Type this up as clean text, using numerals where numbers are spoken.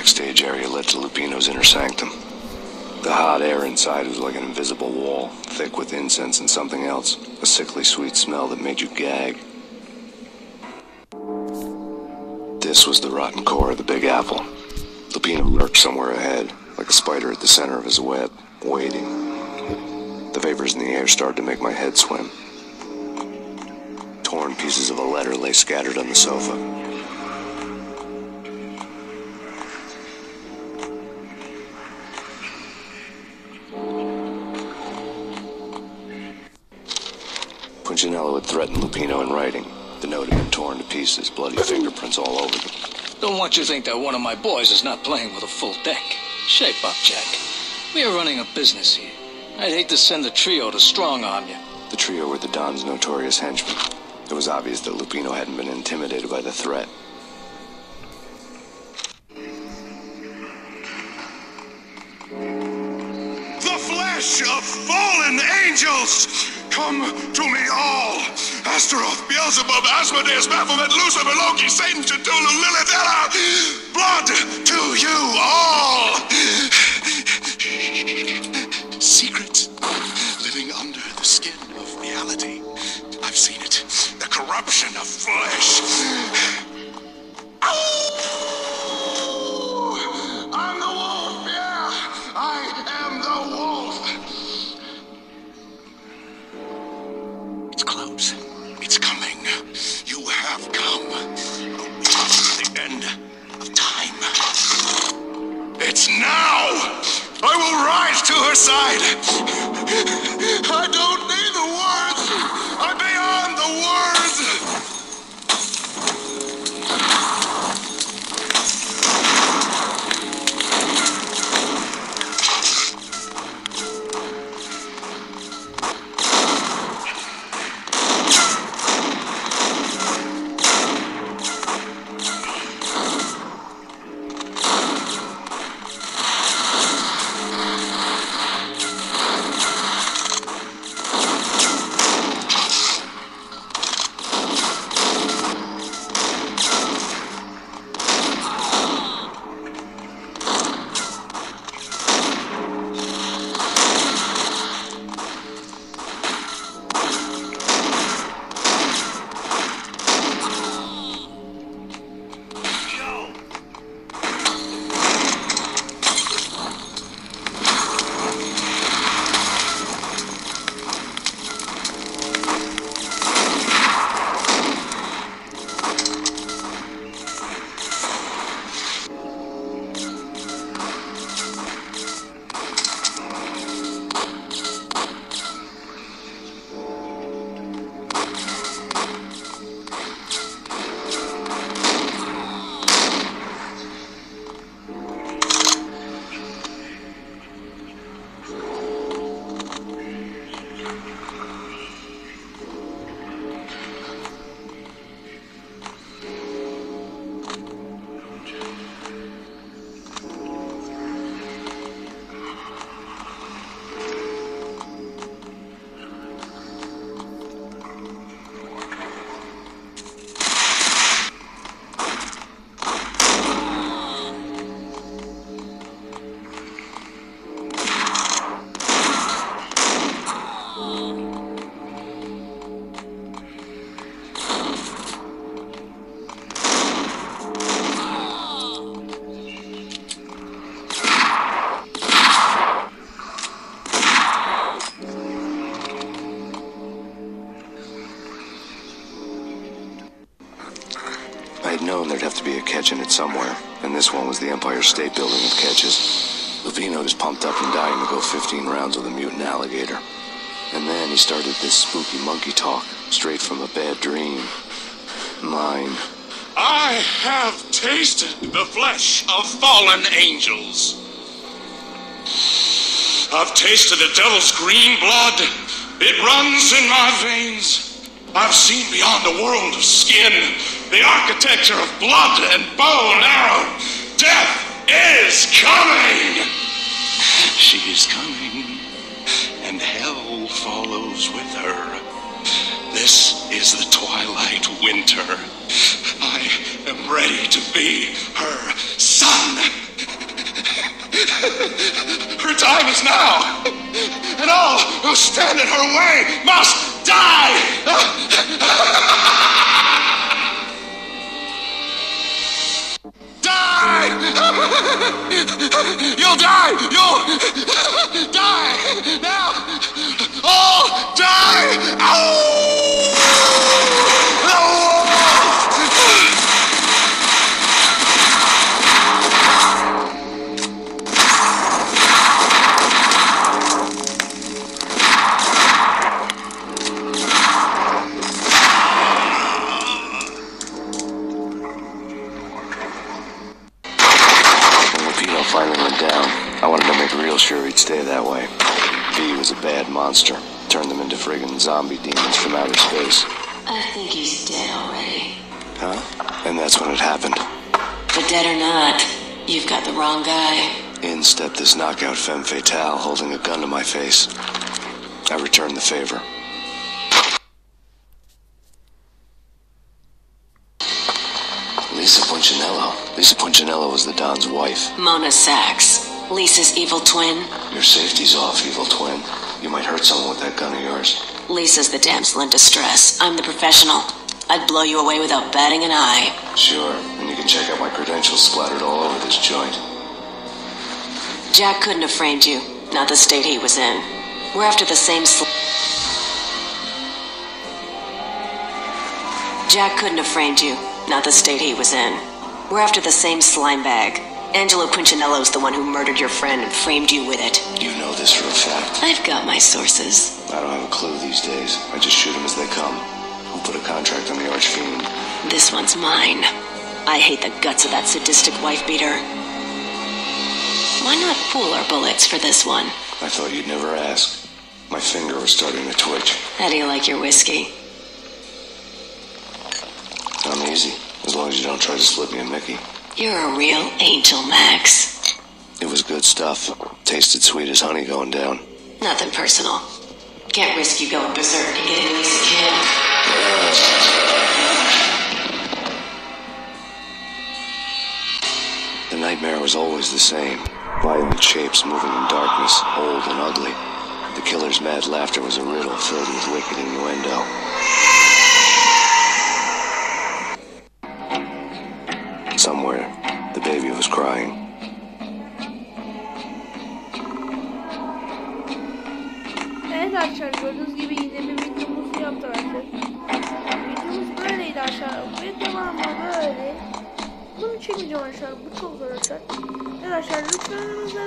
backstage area led to Lupino's inner sanctum. The hot air inside was like an invisible wall, thick with incense and something else, a sickly sweet smell that made you gag. This was the rotten core of the Big Apple. Lupino lurked somewhere ahead, like a spider at the center of his web, waiting. The vapors in the air started to make my head swim. Torn pieces of a letter lay scattered on the sofa. Punchinello had threatened Lupino in writing. The note had been torn to pieces, bloody fingerprints all over them. Don't want you to think that one of my boys is not playing with a full deck. Shape up, Jack. We are running a business here. I'd hate to send the trio to strong-arm you. The trio were the Don's notorious henchmen. It was obvious that Lupino hadn't been intimidated by the threat. The flesh of fallen angels! Come to me all! Astaroth, Beelzebub, Asmodeus, Baphomet, Lucifer, Loki, Satan, Cthulhu, Lilith, Ella! Blood to you all! Secrets living under the skin of reality. I've seen it. The corruption of flesh. Ow! I'm the wolf, yeah! I am the wolf! It's close. It's coming. You have come. The end of time. It's now! I will rise to her side! I don't need the words! I'm beyond the words! I'd known there'd have to be a catch in it somewhere, and this one was the Empire State Building of catches. Lupino was pumped up and dying to go 15 rounds with a mutant alligator. And then he started this spooky monkey talk, straight from a bad dream. Mine. I have tasted the flesh of fallen angels. I've tasted the devil's green blood. It runs in my veins. I've seen beyond the world of skin, the architecture of blood and bow and arrow. Death is coming! She is coming, and hell follows with her. This is the twilight winter. I am ready to be her son. son. Her time is now, and all who stand in her way must die. Die! You'll die! You'll die! Now! All die! Ow! Finally went down. I wanted to make real sure he'd stay that way. B was a bad monster. Turned them into friggin' zombie demons from outer space. I think he's dead already. Huh? And that's when it happened. But dead or not, you've got the wrong guy. In stepped this knockout femme fatale holding a gun to my face. I returned the favor. Lisa Punchinello was the Don's wife. Mona Sachs, Lisa's evil twin. Your safety's off, evil twin. You might hurt someone with that gun of yours. Lisa's the damsel in distress. I'm the professional. I'd blow you away without batting an eye. Sure, and you can check out my credentials splattered all over this joint. Jack couldn't have framed you. Not the state he was in. We're after the same Jack couldn't have framed you. Not the state he was in. We're after the same slime bag. Angelo Punchinello's the one who murdered your friend and framed you with it. You know this for a fact. I've got my sources. I don't have a clue these days. I just shoot them as they come. Who put a contract on the archfiend? This one's mine. I hate the guts of that sadistic wife-beater. Why not pool our bullets for this one? I thought you'd never ask. My finger was starting to twitch. How do you like your whiskey? I'm easy, as long as you don't try to slip me a Mickey. You're a real angel, Max. It was good stuff. Tasted sweet as honey going down. Nothing personal. Can't risk you going berserk and getting Lisa killed. The nightmare was always the same. Violent shapes moving in darkness, old and ugly. The killer's mad laughter was a riddle filled with wicked innuendo. Somewhere, the baby was crying. Evet arkadaşlar, gördüğünüz gibi yine bir videomuzu yaptık arkadaşlar. Videomuz böyleydi arkadaşlar ve devamı böyle. Bunu çekmeyeceğim arkadaşlar, bu çok zor arkadaşlar. Arkadaşlar lütfen önümüzde